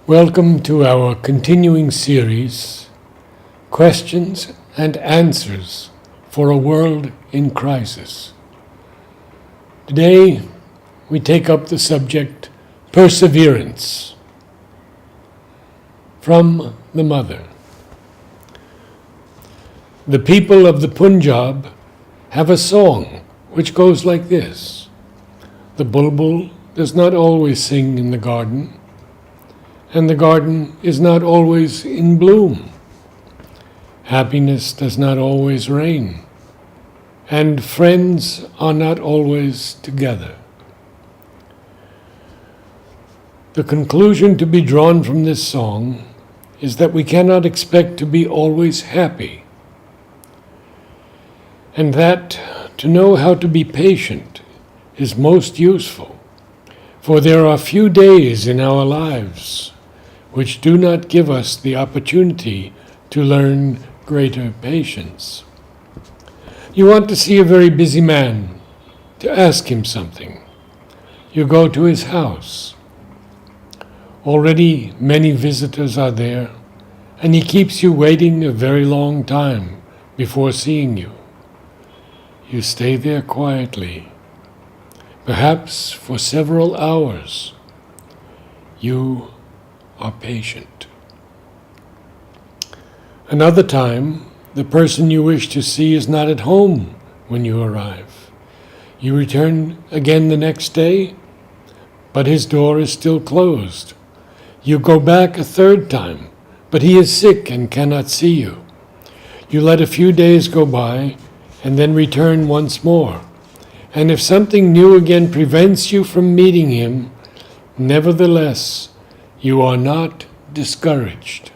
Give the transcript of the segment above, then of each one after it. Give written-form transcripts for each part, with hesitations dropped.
Welcome to our continuing series, Questions and Answers for a World in Crisis. Today, we take up the subject, perseverance, from the Mother. The people of the Punjab have a song which goes like this. The bulbul does not always sing in the garden, and the garden is not always in bloom. Happiness does not always reign, and friends are not always together. The conclusion to be drawn from this song is that we cannot expect to be always happy, and that to know how to be patient is most useful, for there are few days in our lives which do not give us the opportunity to learn greater patience. You want to see a very busy man, to ask him something. You go to his house. Already many visitors are there, and he keeps you waiting a very long time before seeing you. You stay there quietly, perhaps for several hours. You are patient. Another time, the person you wish to see is not at home when you arrive. You return again the next day, but his door is still closed. You go back a third time, but he is sick and cannot see you. You let a few days go by and then return once more. And if something new again prevents you from meeting him, nevertheless, you are not discouraged,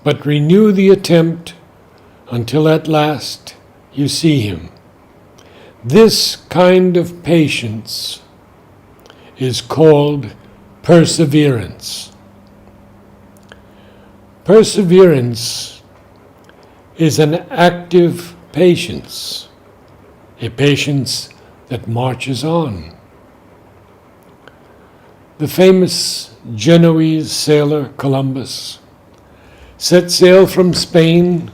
but renew the attempt until at last you see him. This kind of patience is called perseverance. Perseverance is an active patience, a patience that marches on. The famous Genoese sailor Columbus set sail from Spain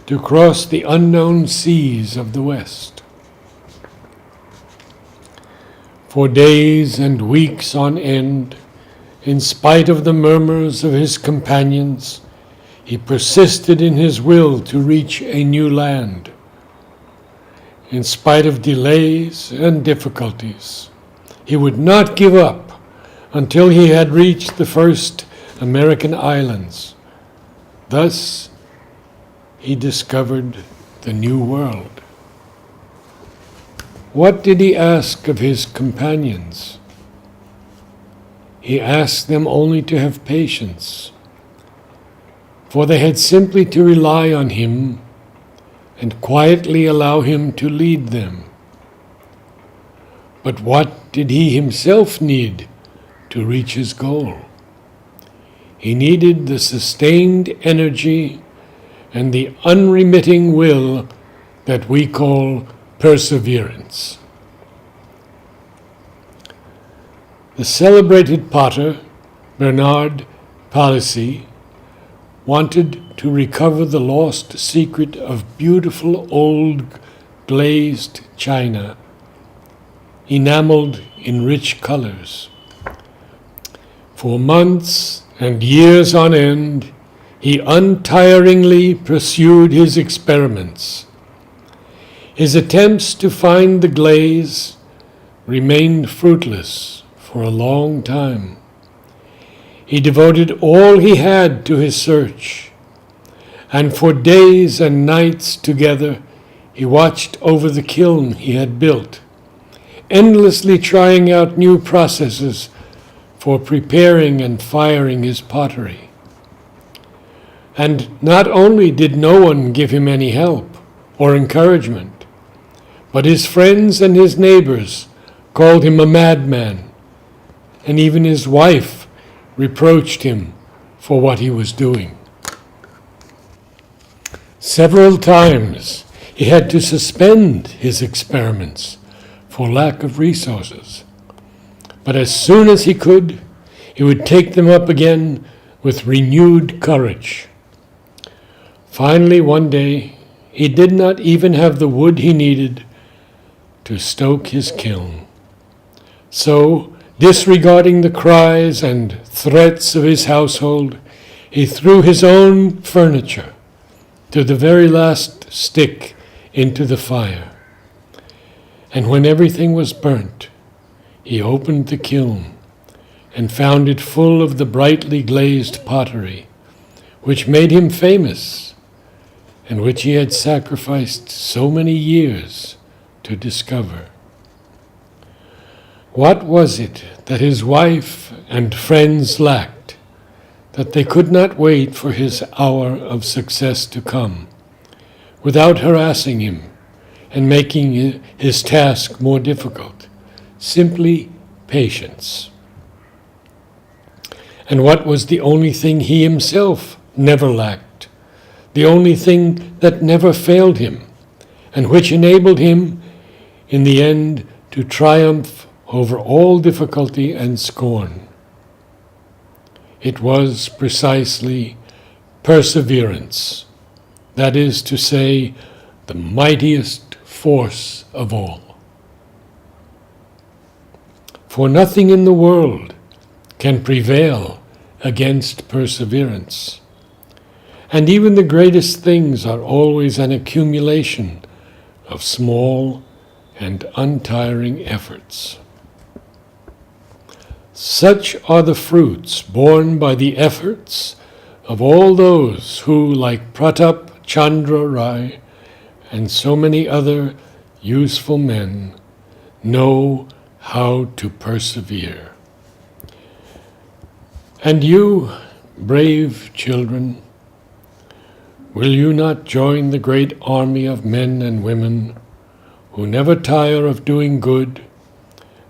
to cross the unknown seas of the West. For days and weeks on end, in spite of the murmurs of his companions, he persisted in his will to reach a new land. In spite of delays and difficulties, he would not give up until he had reached the first American islands. Thus, he discovered the New World. What did he ask of his companions? He asked them only to have patience, for they had simply to rely on him and quietly allow him to lead them. But what did he himself need to reach his goal? He needed the sustained energy and the unremitting will that we call perseverance. The celebrated potter Bernard Palissy wanted to recover the lost secret of beautiful old glazed china, enameled in rich colors. For months and years on end, he untiringly pursued his experiments. His attempts to find the glaze remained fruitless for a long time. He devoted all he had to his search, and for days and nights together he watched over the kiln he had built, endlessly trying out new processes for preparing and firing his pottery. And not only did no one give him any help or encouragement, but his friends and his neighbors called him a madman, and even his wife reproached him for what he was doing. Several times he had to suspend his experiments for lack of resources. But as soon as he could, he would take them up again with renewed courage. Finally, one day, he did not even have the wood he needed to stoke his kiln. So, disregarding the cries and threats of his household, he threw his own furniture to the very last stick into the fire. And when everything was burnt, he opened the kiln and found it full of the brightly glazed pottery, which made him famous and which he had sacrificed so many years to discover. What was it that his wife and friends lacked, that they could not wait for his hour of success to come, without harassing him and making his task more difficult? Simply patience. And what was the only thing he himself never lacked, the only thing that never failed him, and which enabled him, in the end, to triumph over all difficulty and scorn? It was precisely perseverance, that is to say, the mightiest force of all. For nothing in the world can prevail against perseverance. And even the greatest things are always an accumulation of small and untiring efforts. Such are the fruits borne by the efforts of all those who, like Pratap Chandra Rai and so many other useful men, know how to persevere. And you, brave children, will you not join the great army of men and women who never tire of doing good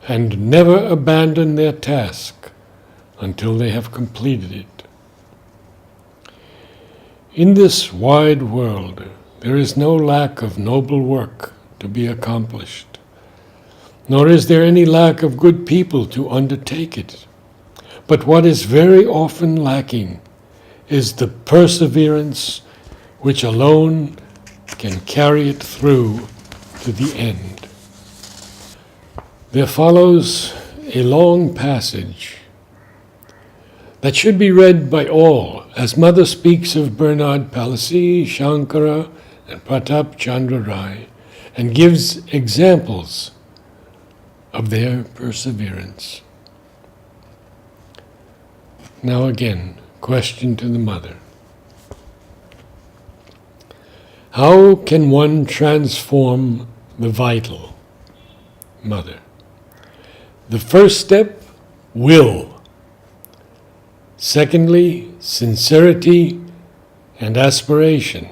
and never abandon their task until they have completed it? In this wide world, there is no lack of noble work to be accomplished, nor is there any lack of good people to undertake it. But what is very often lacking is the perseverance which alone can carry it through to the end. There follows a long passage that should be read by all, as Mother speaks of Bernard Palissy, Shankara, and Pratap Chandra Rai, and gives examples of their perseverance. Now again, question to the mother. How can one transform the vital? Mother. The first step, will. Secondly, sincerity and aspiration.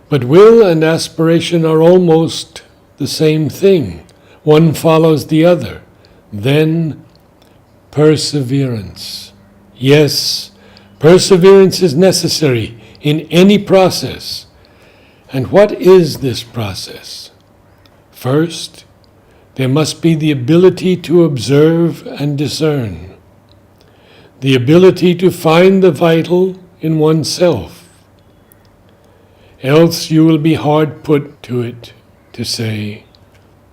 But will and aspiration are almost the same thing. One follows the other. Then perseverance. Yes, perseverance is necessary in any process. And what is this process? First, there must be the ability to observe and discern, the ability to find the vital in oneself. Else you will be hard put to it to say,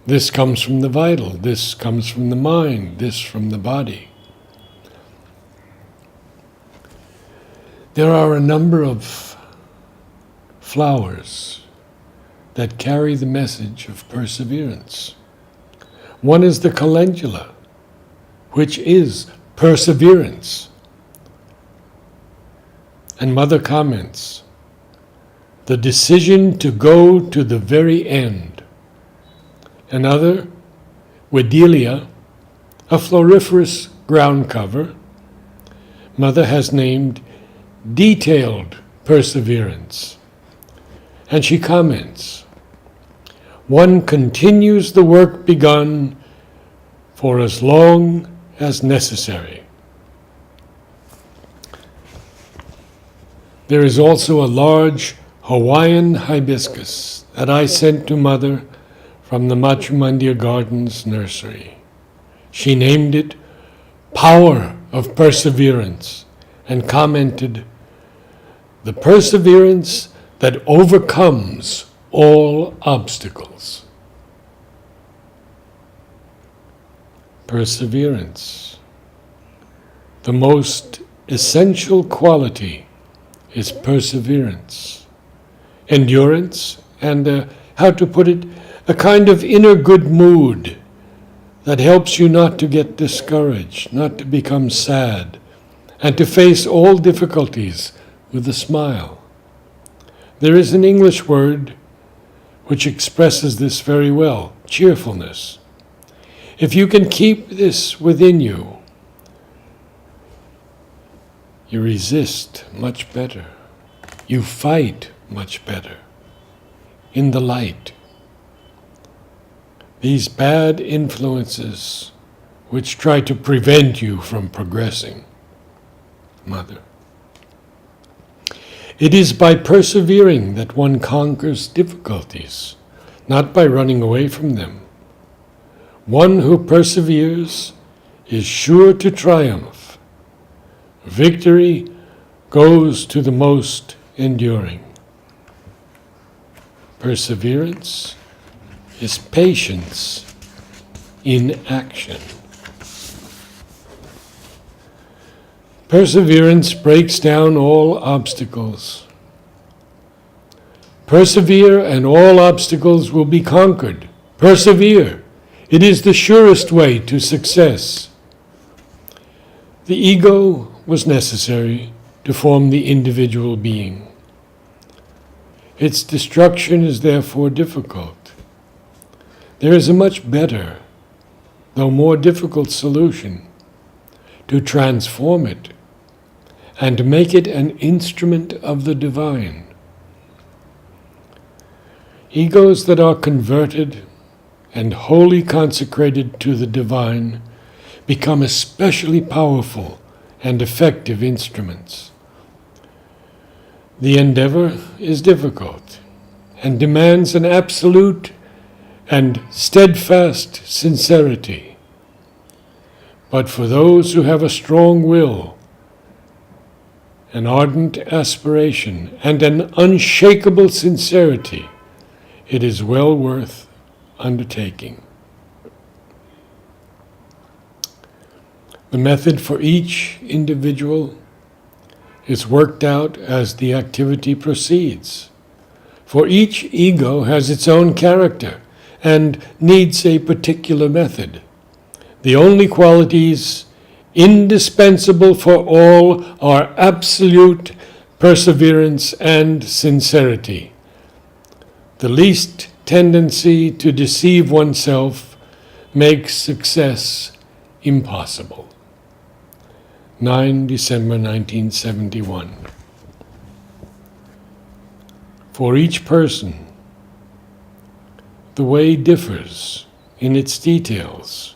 this comes from the vital, this comes from the mind, this from the body. There are a number of flowers that carry the message of perseverance. One is the calendula, which is perseverance. And Mother comments, the decision to go to the very end. Another, Wedelia, a floriferous ground cover, Mother has named detailed perseverance. And she comments, one continues the work begun for as long as necessary. There is also a large Hawaiian hibiscus that I sent to Mother from the Machu Mandir Gardens nursery. She named it power of perseverance and commented, "The perseverance that overcomes all obstacles." Perseverance. The most essential quality is perseverance, endurance, and, how to put it, a kind of inner good mood that helps you not to get discouraged, not to become sad, and to face all difficulties with a smile. There is an English word which expresses this very well: cheerfulness. If you can keep this within you, you resist much better. You fight much better in the light. These bad influences which try to prevent you from progressing, Mother. It is by persevering that one conquers difficulties, not by running away from them. One who perseveres is sure to triumph. Victory goes to the most enduring. Perseverance is patience in action. Perseverance breaks down all obstacles. Persevere and all obstacles will be conquered. Persevere. It is the surest way to success. The ego was necessary to form the individual being. Its destruction is therefore difficult. There is a much better, though more difficult solution: to transform it and to make it an instrument of the divine. Egos that are converted and wholly consecrated to the divine become especially powerful and effective instruments. The endeavor is difficult and demands an absolute and steadfast sincerity. But for those who have a strong will, an ardent aspiration, and an unshakable sincerity, it is well worth undertaking. The method for each individual is worked out as the activity proceeds, for each ego has its own character and needs a particular method. The only qualities indispensable for all are absolute perseverance and sincerity. The least tendency to deceive oneself makes success impossible. 9 December 1971. For each person, the way differs in its details,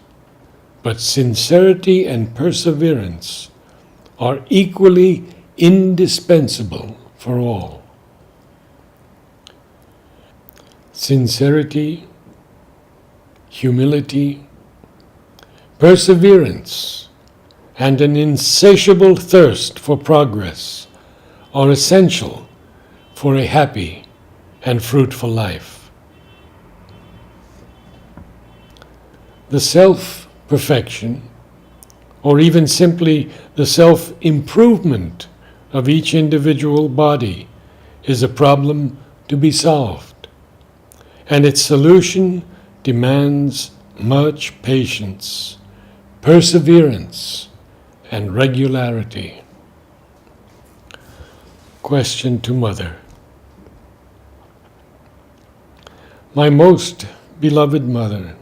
but sincerity and perseverance are equally indispensable for all. Sincerity, humility, perseverance, and an insatiable thirst for progress are essential for a happy and fruitful life. The self-perfection, or even simply the self-improvement of each individual body, is a problem to be solved, and its solution demands much patience, perseverance, and regularity. Question to Mother. My most beloved Mother,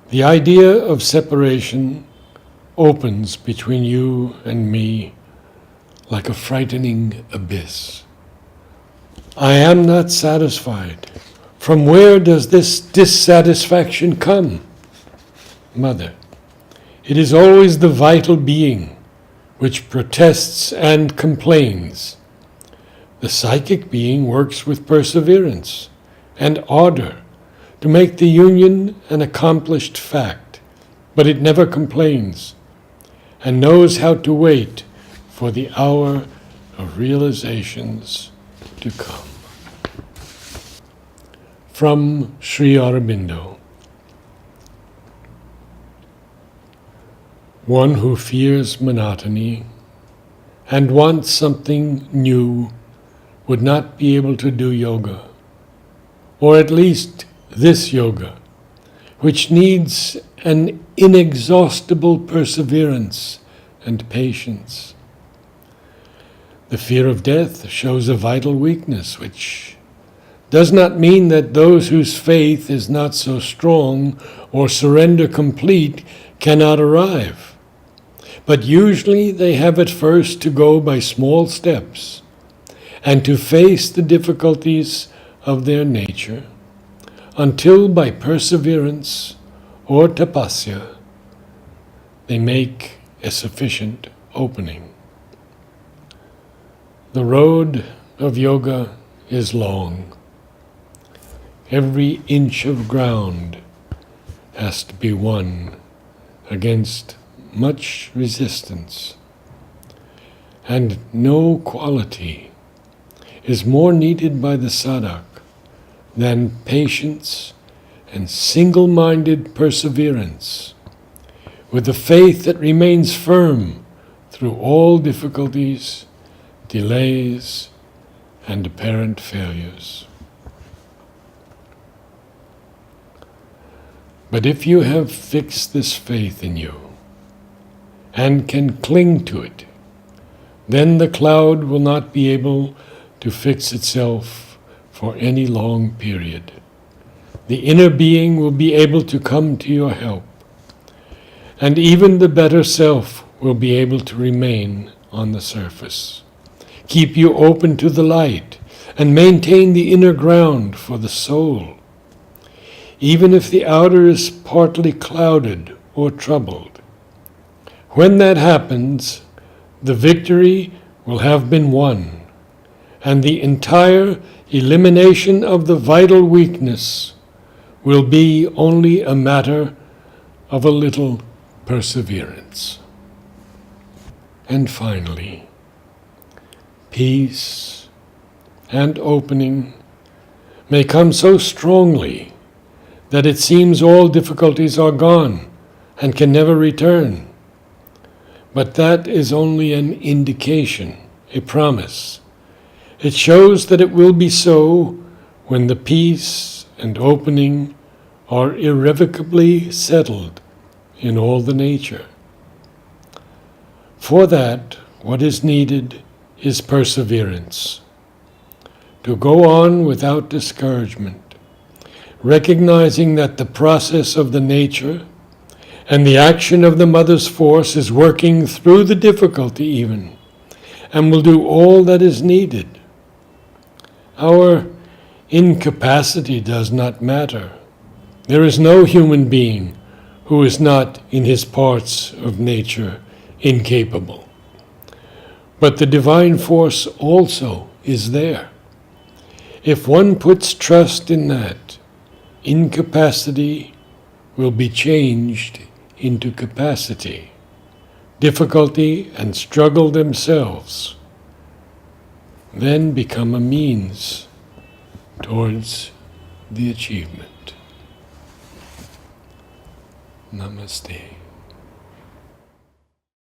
the idea of separation opens between you and me like a frightening abyss. I am not satisfied. From where does this dissatisfaction come? Mother, it is always the vital being which protests and complains. The psychic being works with perseverance and ardor to make the union an accomplished fact, but it never complains and knows how to wait for the hour of realizations to come. From Sri Aurobindo. One who fears monotony and wants something new would not be able to do yoga, or at least this yoga, which needs an inexhaustible perseverance and patience. The fear of death shows a vital weakness, which does not mean that those whose faith is not so strong or surrender complete cannot arrive. But usually they have at first to go by small steps and to face the difficulties of their nature until by perseverance or tapasya they make a sufficient opening. The road of yoga is long. Every inch of ground has to be won against much resistance, and no quality is more needed by the sadhak than patience and single-minded perseverance, with a faith that remains firm through all difficulties, delays, and apparent failures. But if you have fixed this faith in you and can cling to it, then the cloud will not be able to fix itself for any long period. The inner being will be able to come to your help, and even the better self will be able to remain on the surface, keep you open to the light, and maintain the inner ground for the soul, even if the outer is partly clouded or troubled. When that happens, the victory will have been won, and the entire elimination of the vital weakness will be only a matter of a little perseverance. And finally, peace and opening may come so strongly that it seems all difficulties are gone and can never return. But that is only an indication, a promise. It shows that it will be so when the peace and opening are irrevocably settled in all the nature. For that, what is needed is perseverance, to go on without discouragement, recognizing that the process of the nature and the action of the mother's force is working through the difficulty even, and will do all that is needed. Our incapacity does not matter. There is no human being who is not in his parts of nature incapable. But the divine force also is there. If one puts trust in that, incapacity will be changed into capacity. Difficulty and struggle themselves then become a means towards the achievement. Namaste.